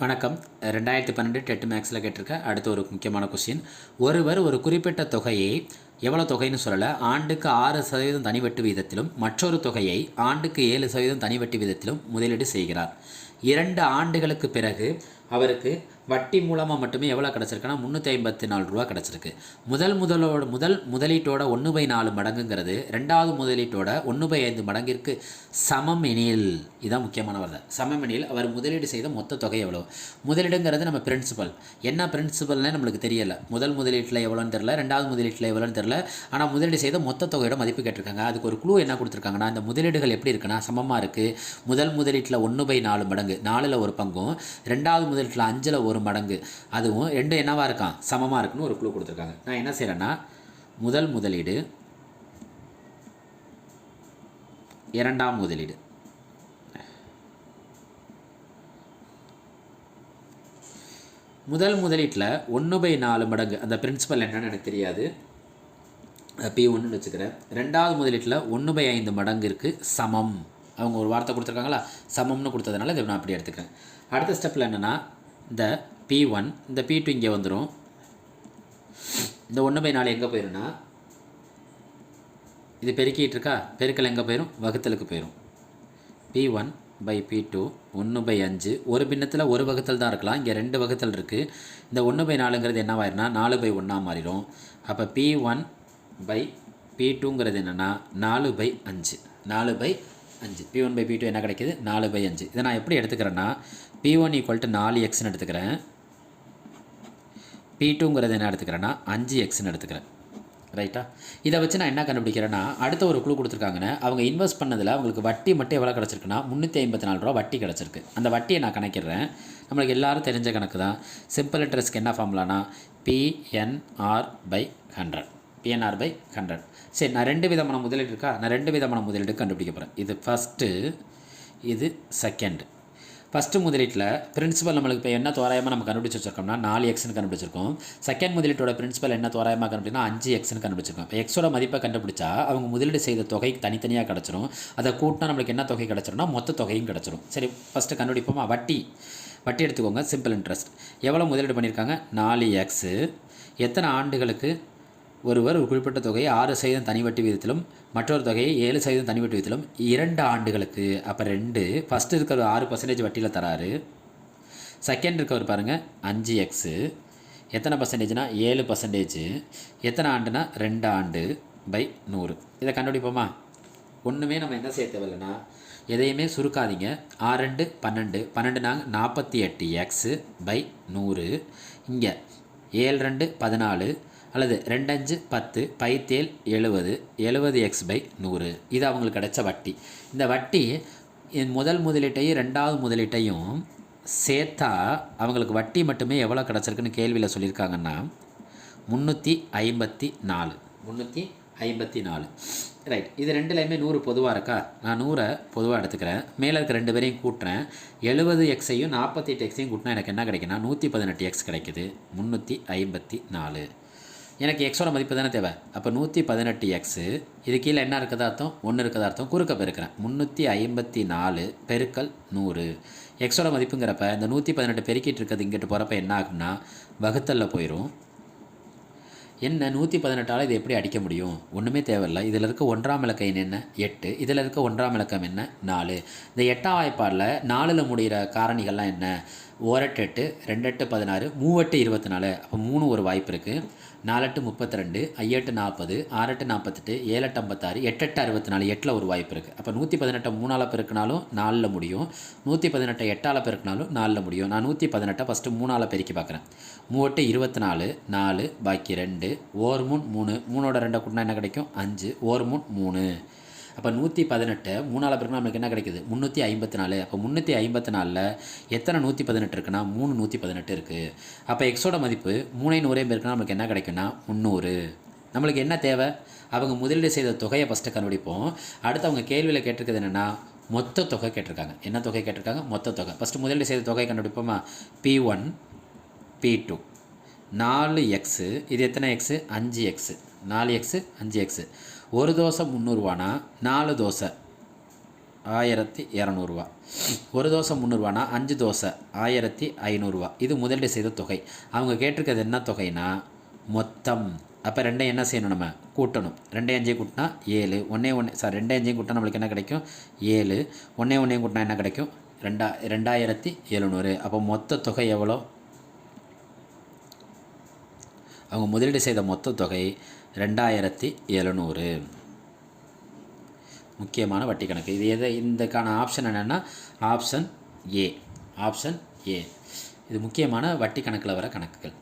வணக்கம். 2012 டெட் மேக்ஸில் கேட்டிருக்க அடுத்த ஒரு முக்கியமான கொஸ்டின். ஒருவர் ஒரு குறிப்பிட்ட தொகையை எவ்வளோ தொகைன்னு சொல்லலை, ஆண்டுக்கு 6% தனி வட்டி வீதத்திலும் மற்றொரு தொகையை ஆண்டுக்கு 7% தனி வட்டி வீதத்திலும் முதலீடு செய்கிறார். 2 ஆண்டுகளுக்கு பிறகு அவருக்கு வட்டி மூலமாக மட்டுமே எவ்வளோ கிடச்சிருக்குன்னா 354 ரூபா கிடச்சிருக்கு. முதல் முதலீட்டோட 1/4 மடங்குங்கிறது ரெண்டாவது முதலீட்டோட 1/5 மடங்கிற்கு சமம் எனில், இதான் முக்கியமான வார்த்தை, சமம் எனில் அவர் முதலீடு செய்த மொத்த தொகை எவ்வளோ? முதலீடுங்கிறது நம்ம பிரின்சிபல், என்ன பிரின்சிபல்னு நம்மளுக்கு தெரியலை. முதல் முதலீட்டில் எவ்வளோன்னு தெரில, ரெண்டாவது முதலீட்டில் எவ்வளோன்னு தெரில, ஆனால் முதலீடு செய்த மொத்த தொகையோட மதிப்பு கேட்டிருக்காங்க. அதுக்கு ஒரு குழு என்ன கொடுத்துருக்காங்கன்னா, இந்த முதலீடுகள் எப்படி இருக்குன்னா சமமாக இருக்குது. முதல் முதலீட்டில் 1/4 மடங்கு, 4ல் ஒரு பங்கும், ரெண்டாவது முதலீட்டில் 5ல் ஒரு மடங்கு, அதுவும் ரெண்டு என்னவாக இருக்கான், சமமாக இருக்குன்னு ஒரு குழு கொடுத்துருக்காங்க. நான் என்ன செய்கிறேன்னா, முதல் முதலீடு, இரண்டாம் முதலீடு, முதல் முதலீட்டில் 1/4 மடங்கு, அந்த பிரின்சிபல் என்னன்னு எனக்கு தெரியாது, P1ன்னு வச்சுக்கிறேன். ரெண்டாவது முதலீட்டில் 1/5 மடங்கிற்கு சமம், அவங்க ஒரு வார்த்தை கொடுத்துருக்காங்களா, சமம்னு கொடுத்ததுனால இதை நான் அப்படி எடுத்துக்கிறேன். அடுத்த ஸ்டெப்பில் என்னென்னா, இந்த P1 இந்த P2 இங்கே வந்துடும். இந்த 1/4 எங்கே போயிடும்னா, இது பெருக்கிட்டு இருக்கா, பெருக்கல் எங்கே போயிடும், வகுத்தலுக்கு போயிடும். P1/P2 1/5, ஒரு பின்னத்தில் ஒரு வகுத்தல் தான் இருக்கலாம், இங்கே 2 வகுத்தல் இருக்குது. இந்த 1/4ங்கிறது என்னவாயிருன்னா 4/1 மாறிடும். அப்போ P1/P2ங்கிறது என்னென்னா 4/5, 4/5. P1/P2 என்ன கிடைக்கிது, 4/5. இதை நான் எப்படி எடுத்துக்கிறேன்னா, P1 = 4xன்னு எடுத்துக்கிறேன், P2ங்கிறது என்ன எடுத்துக்கிறேன்னா 5xன்னு எடுத்துக்கிறேன். ரைட்டா? இதை வச்சு நான் என்ன கண்டுபிடிக்கிறேன்னா, அடுத்த ஒரு குழு கொடுத்துருக்காங்கன்னு, அவங்க இன்வெஸ்ட் பண்ணதில் அவங்களுக்கு வட்டி மட்டும் எவ்வளோ கிடச்சிருக்குன்னா 354 ரூபா வட்டி கிடச்சிருக்கு. அந்த வட்டியை நான் கணக்கிடுறேன். நம்மளுக்கு எல்லோரும் தெரிஞ்ச கணக்கு தான். சிம்பிள் இன்ட்ரெஸ்ட்க்கு என்ன ஃபார்முலானா PNR/100, PNR/100. சரி, நான் 2 விதமான முதலீடு இருக்கா, நான் 2 விதமான முதலீடு கண்டுபிடிக்க போகிறேன். இது ஃபஸ்ட்டு, இது செகண்ட். ஃபஸ்ட்டு முதலீட்டில் பிரின்சிபல் நம்மளுக்கு இப்போ என்ன தோராயமாக நம்ம கண்டுபிடிச்சி வச்சிருக்கோம்னா 4xன்னு கண்டுபிடிச்சிருக்கோம். செகண்ட் முதலீட்டோட பிரின்சிபல் என்ன தோராயமாக கண்டுபிடிச்சினா 5xன்னு கண்டுபிடிச்சிருக்கோம். இப்போ எக்ஸோட மதிப்பை கண்டுபிடிச்சா அவங்க முதலீடு செய்த தொகை தனித்தனியாக கிடச்சிரும். அதை கூட்டினா நம்மளுக்கு என்ன தொகை கிடச்சிரும்னா மொத்த தொகையும் கிடச்சிரும். சரி, ஃபஸ்ட்டு கண்டுபிடிப்போமா. வட்டி எடுத்துக்கோங்க. சிம்பிள் இன்ட்ரெஸ்ட் எவ்வளோ முதலீடு பண்ணியிருக்காங்க, 4x. எத்தனை ஆண்டுகளுக்கு ஒருவர் ஒரு குறிப்பிட்ட தொகையை 6% தனி வட்டி வீதத்திலும் மற்றொரு தொகையை 7% தனி வட்டி வீதத்திலும் 2 ஆண்டுகளுக்கு. அப்போ 2, ஃபஸ்ட்டு இருக்கிற 6% வட்டியில் தராரு. செகண்ட் இருக்கவர் பாருங்கள் 5x, எத்தனை பர்சன்டேஜ்னா 7%. எத்தனை ஆண்டுனா 2 ஆண்டு பை 100. இதை கண்டுபிடிப்போமா. ஒன்றுமே நம்ம என்ன செய்ய தேவையில்லைன்னா, எதையுமே சுருக்காதீங்க. 6 2 12 நாங்கள் 48x பை 100. இங்கே 7 2 14 அல்லது 2 5 10 5 7 70x பை 100. இது அவங்களுக்கு கிடைச்ச வட்டி. இந்த வட்டி முதல் முதலீட்டையும் ரெண்டாவது முதலீட்டையும் சேர்த்தா அவங்களுக்கு வட்டி மட்டுமே எவ்வளோ கிடச்சிருக்குன்னு கேள்வியில் சொல்லியிருக்காங்கன்னா 354. 354. ரைட். இது ரெண்டுலேயுமே 100 பொதுவாக இருக்கா, நான் 100 பொதுவாக எடுத்துக்கிறேன். மேலே இருக்க 2 பேரையும் கூட்டுறேன். 70xையும் 48xையும் கூட்டினா எனக்கு என்ன கிடைக்குன்னா 118x கிடைக்குது. 354. எனக்கு எக்ஸோட மதிப்பு தானே தேவை. அப்போ 118x, இது கீழே என்ன இருக்கிறதா அர்த்தம், 1 இருக்கிறதா அர்த்தம், குறுக்க பெருக்கிறேன். 354 பெருக்கல் 100. எக்ஸோட மதிப்புங்கிறப்ப இந்த 118 பெருக்கிட்டு இருக்கிறது இங்கிட்டு போகிறப்ப என்ன ஆகும்னா வகுத்தலில் போயிடும். என்ன 118ஆல் இது எப்படி அடிக்க முடியும், ஒன்றுமே தேவையில்லை. இதில் இருக்க 1ஆம் இலக்கம் என்ன 8, இதில் இருக்க 1ஆம் இலக்கம் என்ன 4. இந்த 8ஆம் வாய்ப்பாடில் 4ல் முடிகிற காரணிகள்லாம் என்ன, 1 8 2 8 16 3 8 24. அப்போ 3 ஒரு வாய்ப்பு இருக்குது. 4 8 32 5 8 40 6 8 48 7 8 56 8 8 64. 8ல் ஒரு வாய்ப்பு இருக்குது. அப்போ 118 3ஆல் பெருக்கினாலும் 4ல் முடியும், 118 8ஆல் பெருக்கினாலும் 4ல் முடியும். நான் 118 ஃபஸ்ட்டு 3ஆல் பெருக்கி பார்க்குறேன். 3 8 24, 4 பாக்கி 2, 1 3 3, 3ஓட 2 கூட்டினா என்ன கிடைக்கும் 5, 1 3 3. அப்போ 118 3ஆல் பெருக்கினா நமக்கு என்ன கிடைக்குது 354. அப்போ 354ல் எத்தனை 118 இருக்குன்னா 3 118 இருக்குது. அப்போ எக்ஸோட மதிப்பு 3 100 பெருக்கினா நமக்கு என்ன கிடைக்குன்னா 300. நம்மளுக்கு என்ன தேவை, அவங்க முதலீடு செய்த தொகையை ஃபஸ்ட்டு கண்டுபிடிப்போம். அடுத்து அவங்க கேள்வியில் கேட்டிருக்கிறது என்னென்னா மொத்த தொகை கேட்டிருக்காங்க. என்ன தொகை கேட்டிருக்காங்க, மொத்த தொகை. ஃபஸ்ட்டு முதலீடு செய்த தொகை கண்டுபிடிப்போமா. P1 P2 4x, இது எத்தனை எக்ஸு 5x, 4x 5x. ஒரு தோசை 300 ரூபானா 4 தோசை 1200 ஒரு தோசை 300 5 தோசை 1500 இது முதலீடு செய்த தொகை. அவங்க கேட்டிருக்கிறது என்ன தொகைனா மொத்தம். அப்போ ரெண்டையும் என்ன செய்யணும், நம்ம கூட்டணும். 2 5 கூட்டினா 7, 2 5 கூட்டினா நம்மளுக்கு என்ன கிடைக்கும் 7, 1 கூட்டினா என்ன கிடைக்கும் 2700. அப்போ மொத்த தொகை எவ்வளோ, அவங்க முதலீடு செய்த மொத்த தொகை 2700. முக்கியமான வட்டி கணக்கு இது. இதுக்கான ஆப்ஷன் என்னென்னா ஆப்ஷன் ஏ. இது முக்கியமான வட்டி கணக்கில் வர கணக்குகள்.